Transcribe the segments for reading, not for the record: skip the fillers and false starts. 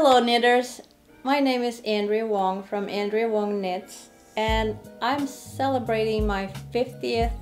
Hello knitters, my name is Andrea Wong from Andrea Wong Knits, and I'm celebrating my 50th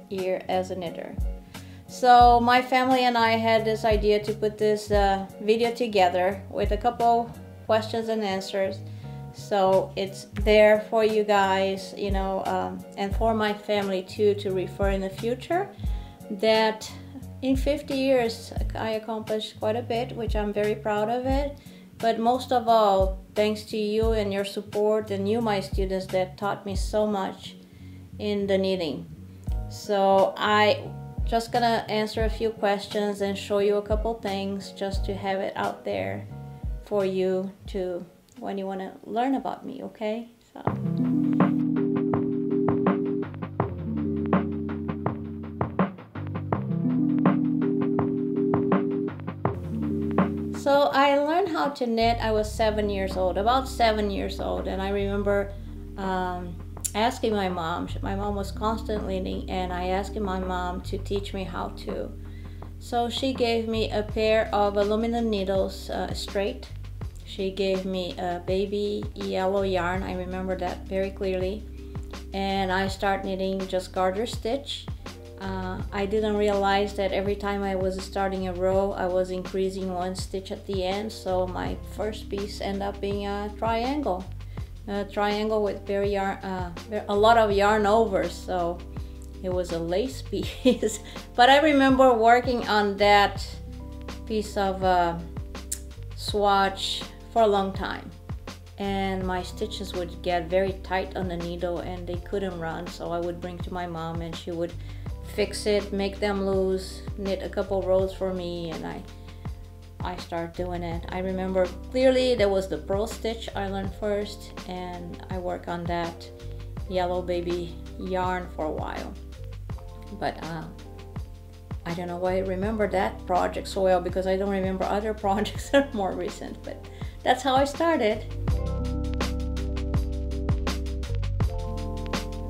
year as a knitter. So my family and I had this idea to put this video together with a couple questions and answers, so it's there for you guys, and for my family too, to refer in the future that in 50 years I accomplished quite a bit, which I'm very proud of it. But most of all, thanks to you and your support, and you, my students, that taught me so much in the knitting. So I just gonna answer a few questions and show you a couple things just to have it out there for you to when you want to learn about me, okay? So I learned how to knit. I was 7 years old, about 7 years old, and I remember asking my mom. My mom was constantly knitting, and I asked my mom to teach me how to. So she gave me a pair of aluminum needles, straight. She gave me a baby yellow yarn. I remember that very clearly. And I started knitting just garter stitch. I didn't realize that every time I was starting a row, I was increasing one stitch at the end. So my first piece ended up being a triangle with a lot of yarn over. So it was a lace piece. But I remember working on that piece of swatch for a long time, and my stitches would get very tight on the needle and they couldn't run. So I would bring to my mom and she would fix it, make them loose, knit a couple rows for me, and I started doing it. I remember clearly there was the pearl stitch I learned first, and I worked on that yellow baby yarn for a while. But I don't know why I remember that project so well, because I don't remember other projects that are more recent, but that's how I started.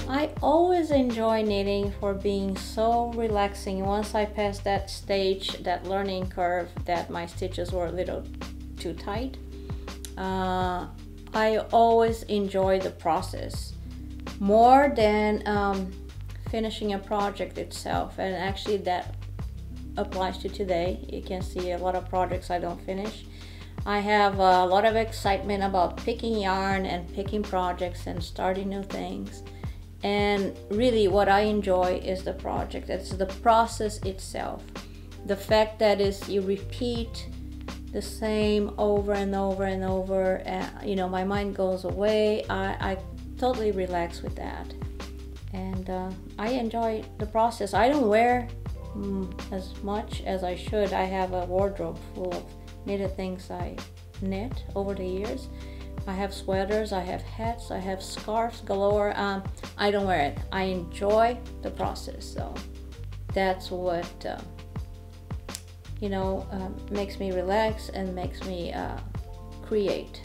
I always enjoy knitting for being so relaxing. Once I passed that stage, that learning curve, that my stitches were a little too tight, I always enjoy the process more than finishing a project itself. And actually that applies to today. You can see a lot of projects I don't finish. I have a lot of excitement about picking yarn and picking projects and starting new things. And really what I enjoy is the project. It's the process itself. The fact that you repeat the same over and over and over, and my mind goes away. I totally relax with that. And I enjoy the process. I don't wear as much as I should. I have a wardrobe full of knitted things I knit over the years. I have sweaters, I have hats, I have scarves galore. I don't wear it. I enjoy the process. So that's what makes me relax and makes me create.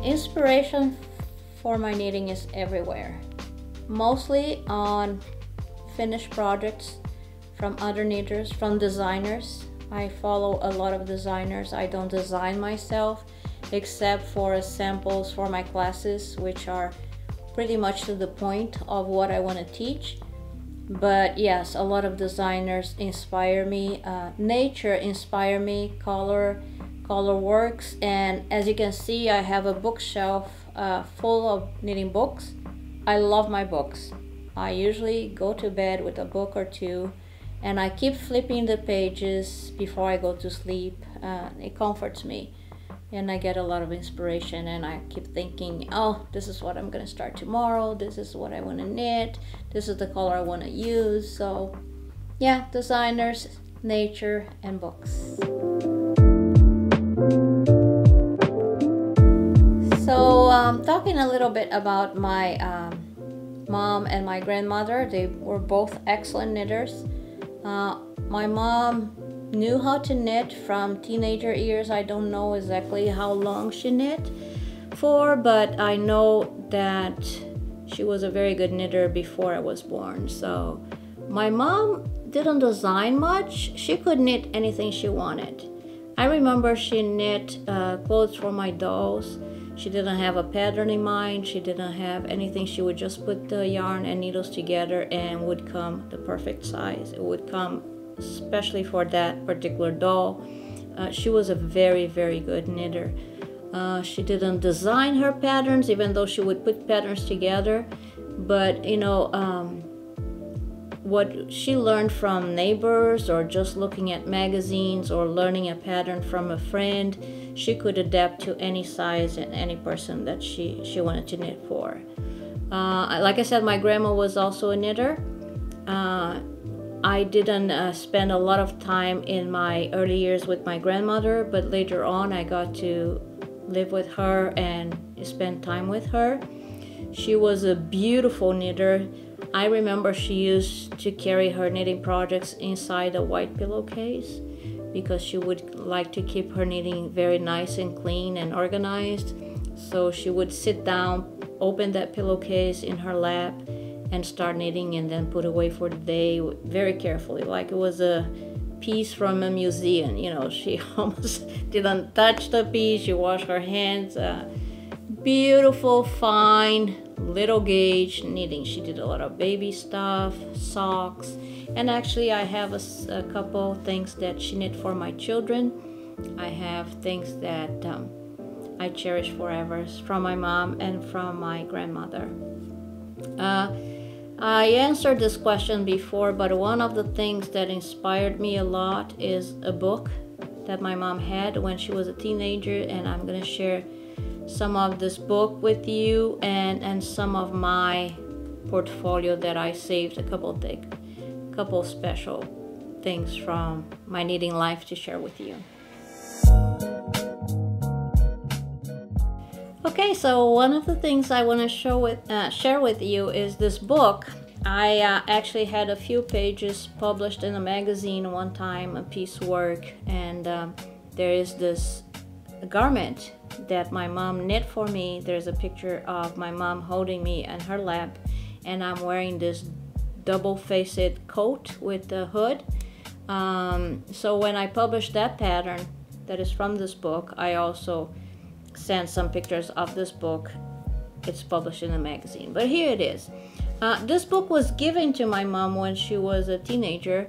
Inspiration for my knitting is everywhere. Mostly on finished projects from other knitters, from designers. I follow a lot of designers. I don't design myself except for samples for my classes, which are pretty much to the point of what I want to teach. But yes, a lot of designers inspire me. Nature inspire me, color works, and as you can see, I have a bookshelf full of knitting books. I love my books. I usually go to bed with a book or two, and I keep flipping the pages before I go to sleep. It comforts me, and I get a lot of inspiration, and I keep thinking, oh, this is what I'm gonna start tomorrow, this is what I want to knit, this is the color I want to use. So yeah, designers, nature, and books. So talking a little bit about my mom and my grandmother. They were both excellent knitters. My mom knew how to knit from teenager years. I don't know exactly how long she knit for, but I know that she was a very good knitter before I was born. So My mom didn't design much. She could knit anything she wanted. I remember she knit clothes for my dolls. She didn't have a pattern in mind. She didn't have anything. She would just put the yarn and needles together and would come the perfect size. It would come especially for that particular doll. She was a very, very good knitter. She didn't design her patterns, even though she would put patterns together. But, you know, what she learned from neighbors or just looking at magazines or learning a pattern from a friend, she could adapt to any size and any person that she wanted to knit for. Like I said, my grandma was also a knitter. I didn't spend a lot of time in my early years with my grandmother, but later on I got to live with her and spend time with her. She was a beautiful knitter. I remember she used to carry her knitting projects inside a white pillowcase because she would like to keep her knitting very nice and clean and organized. So she would sit down, open that pillowcase in her lap, and start knitting and then put away for the day very carefully, like it was a piece from a museum. You know, she almost didn't touch the piece. She washed her hands. Beautiful, fine, little gauge knitting. She did a lot of baby stuff, socks, and actually I have a couple things that she knit for my children. I have things that I cherish forever from my mom and from my grandmother. I answered this question before, but one of the things that inspired me a lot is a book that my mom had when she was a teenager, and I'm going to share some of this book with you and some of my portfolio that I saved, a couple special things from my knitting life to share with you. Okay, so one of the things I want to share with you is this book. I actually had a few pages published in a magazine one time, a piecework, and there is this garment that my mom knit for me. There's a picture of my mom holding me in her lap, and I'm wearing this double-faced coat with the hood. So when I published that pattern that is from this book, I also sent some pictures of this book. It's published in a magazine, but here it is. This book was given to my mom when she was a teenager,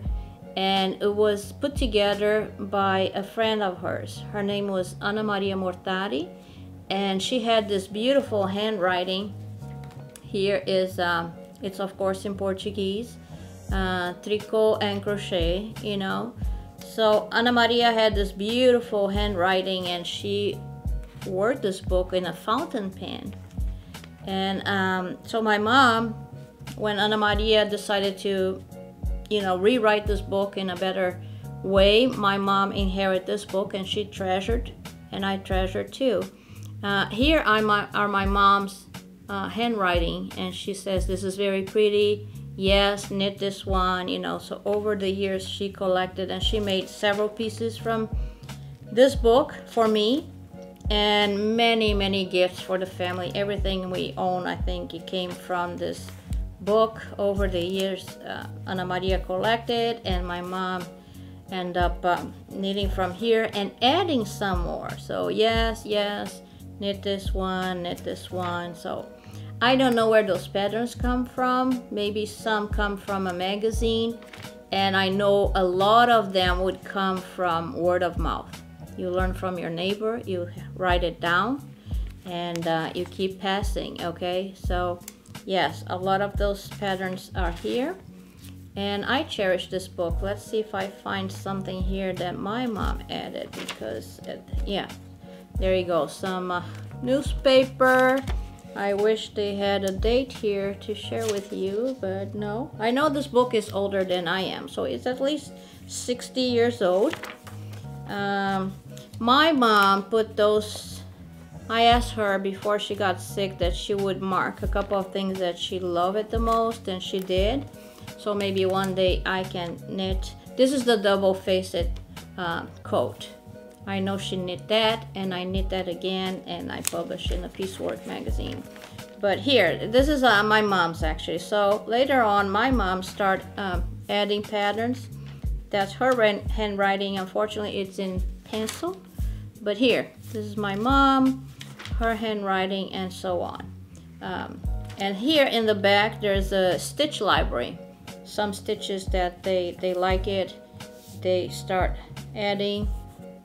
and it was put together by a friend of hers. Her name was Ana Maria Mortari, and she had this beautiful handwriting. Here is, it's of course in Portuguese, tricot and crochet, you know. So Ana Maria had this beautiful handwriting, and she wrote this book in a fountain pen. And so my mom, when Ana Maria decided to, you know, rewrite this book in a better way, my mom inherited this book, and she treasured, and I treasured too. Here are my mom's handwriting, and she says, "This is very pretty. Yes, knit this one," you know. So over the years she collected, and she made several pieces from this book for me, and many gifts for the family. Everything we own, I think it came from this book. Over the years, Ana Maria collected, and my mom ended up knitting from here and adding some more. So yes, knit this one, knit this one. So I don't know where those patterns come from. Maybe some come from a magazine, and I know a lot of them would come from word of mouth. You learn from your neighbor, you write it down, and you keep passing, okay? So yes, a lot of those patterns are here, and I cherish this book. Let's see if I find something here that my mom added, because yeah, there you go, some newspaper. I wish they had a date here to share with you, but no. I know this book is older than I am, so it's at least 60 years old. My mom put those, I asked her before she got sick that she would mark a couple of things that she loved the most, and she did. So maybe one day I can knit. This is the double-faced coat. I know she knit that, and I knit that again, and I published in a Piecework magazine. But here, this is my mom's actually. So later on, my mom started adding patterns. That's her handwriting. Unfortunately, it's in pencil. But here, this is my mom, her handwriting, and so on. And here in the back, there's a stitch library. Some stitches that they like it, they start adding.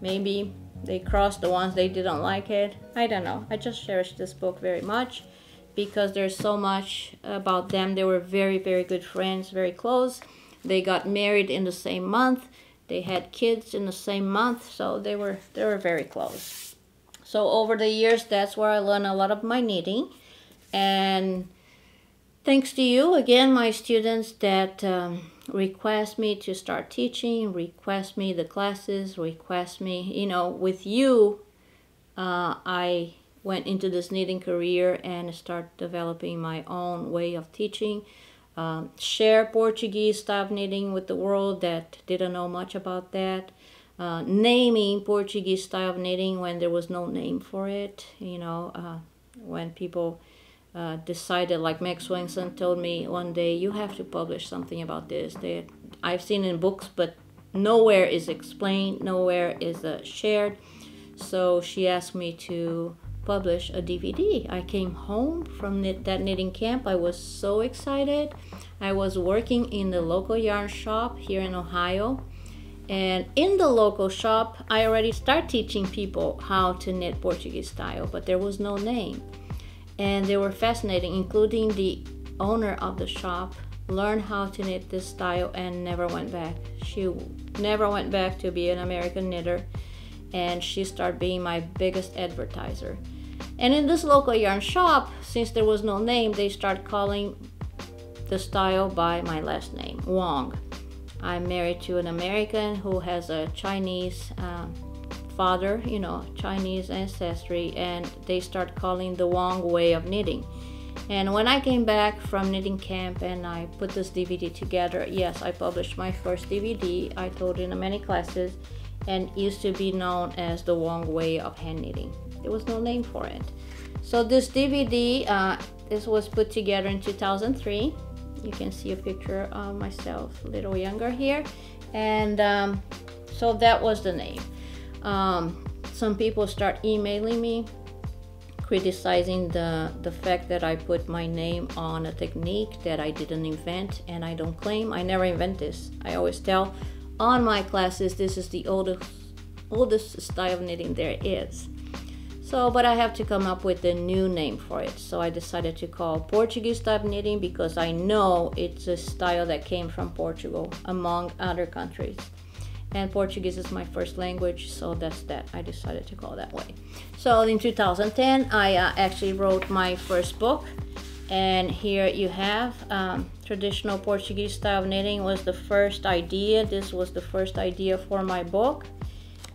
Maybe they cross the ones they didn't like it. I don't know. I just cherish this book very much because there's so much about them. They were very, very good friends, very close. They got married in the same month. They had kids in the same month, so they were very close. So over the years, that's where I learned a lot of my knitting. And thanks to you, again, my students that request me to start teaching, request me the classes, request me, you know, with you, I went into this knitting career and started developing my own way of teaching. Share Portuguese style knitting with the world that didn't know much about that. Naming Portuguese style of knitting when there was no name for it, you know, when people decided, like Max Wingson told me one day, you have to publish something about this. I've seen in books, but nowhere is explained, nowhere is shared. So she asked me to publish a DVD. I came home from that knitting camp. I was so excited. I was working in the local yarn shop here in Ohio. And in the local shop, I already started teaching people how to knit Portuguese style, but there was no name. And they were fascinating, including the owner of the shop, learned how to knit this style and never went back. She never went back to be an American knitter, and she started being my biggest advertiser. And in this local yarn shop, since there was no name, they started calling the style by my last name, Wong. I'm married to an American who has a Chinese father, you know, Chinese ancestry, and they start calling the Wong way of knitting. And when I came back from knitting camp and I put this DVD together, yes, I published my first DVD. I taught in many classes and used to be known as the Wong way of hand knitting. There was no name for it. So this DVD, this was put together in 2003. You can see a picture of myself a little younger here. And so that was the name. Some people start emailing me criticizing the fact that I put my name on a technique that I didn't invent, and I don't claim. I never invent this. I always tell on my classes this is the oldest style of knitting there is. So, but I have to come up with a new name for it. So I decided to call Portuguese style knitting because I know it's a style that came from Portugal, among other countries. And Portuguese is my first language, so that's that. I decided to call that way. So in 2010, I actually wrote my first book. And here you have traditional Portuguese style knitting was the first idea. This was the first idea for my book.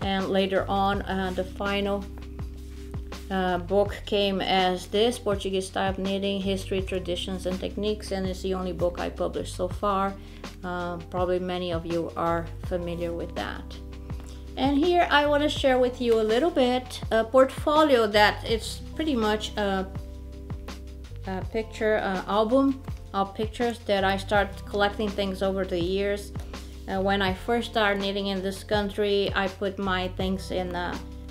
And later on, the final book came as this, Portuguese style knitting, history, traditions, and techniques, and it's the only book I published so far. Probably many of you are familiar with that. And here I want to share with you a little bit a portfolio that it's pretty much a picture album of pictures that I started collecting things over the years. When I first started knitting in this country, I put my things in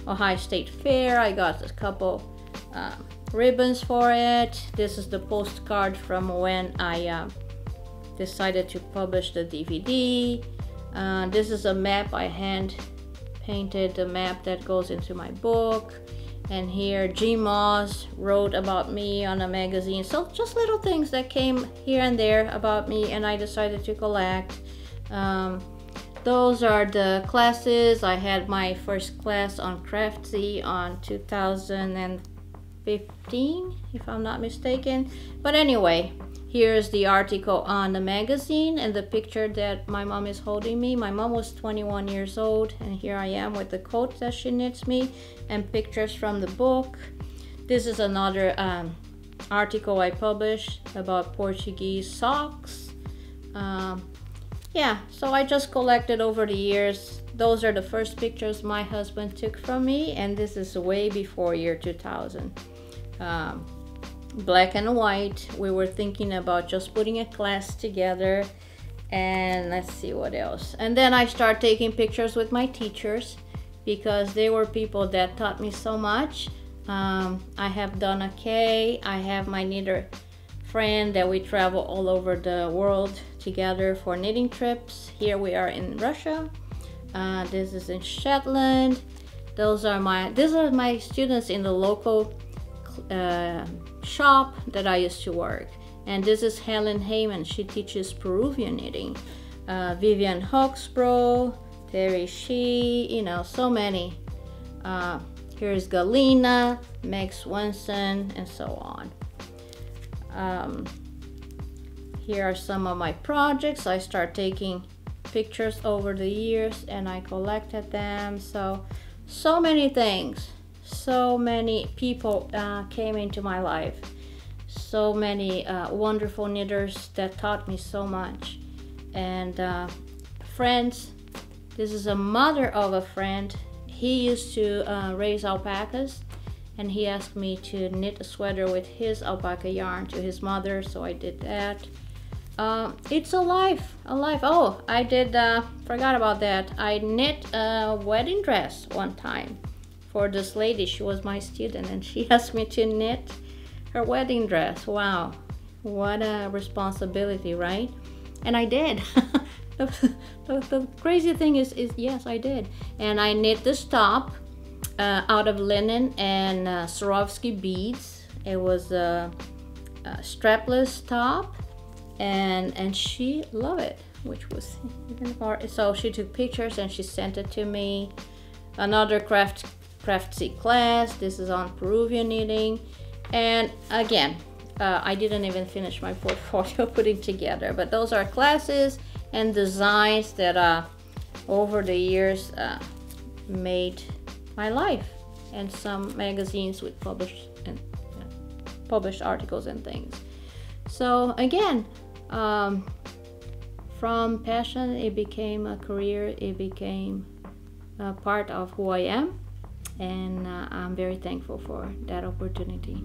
Ohio State Fair. I got a couple ribbons for it. This is the postcard from when I decided to publish the DVD. This is a map. I hand painted the map that goes into my book. And here Jim Moss wrote about me on a magazine. So just little things that came here and there about me, and I decided to collect. Those are the classes. I had my first class on Craftsy on 2015, if I'm not mistaken. But anyway, here's the article on the magazine and the picture that my mom is holding me. My mom was 21 years old, and here I am with the coat that she knits me and pictures from the book. This is another article I published about Portuguese socks. Yeah, so I just collected over the years. Those are the first pictures my husband took from me, and this is way before year 2000. Black and white. We were thinking about just putting a class together, And let's see what else. And then I start taking pictures with my teachers, because they were people that taught me so much. I have Donna Kay, I have my knitter friend that we travel all over the world together for knitting trips. Here we are in Russia. This is in Shetland. These are my students in the local shop that I used to work. And this is Helen Heyman. She teaches Peruvian knitting. Vivian Hawksbro, Terry Shee, you know, so many. Here's Galina, Megs Winston, and so on. Here are some of my projects. I start taking pictures over the years and I collected them. So many things, so many people came into my life. So many wonderful knitters that taught me so much. And friends, this is a mother of a friend. He used to raise alpacas, and he asked me to knit a sweater with his alpaca yarn to his mother, so I did that. It's a life. Oh, I did, forgot about that. I knit a wedding dress one time for this lady. She was my student, and she asked me to knit her wedding dress. Wow, what a responsibility, right? And I did. The crazy thing is yes, I did. And I knit this top out of linen and Swarovski beads. It was a strapless top, and she loved it, which was even hard. So she took pictures and she sent it to me. Another craftsy class. This is on Peruvian knitting. And again, I didn't even finish my portfolio putting together, but those are classes and designs that over the years made my life, and some magazines with published articles and things. So again, from passion it became a career, it became a part of who I am, and I'm very thankful for that opportunity.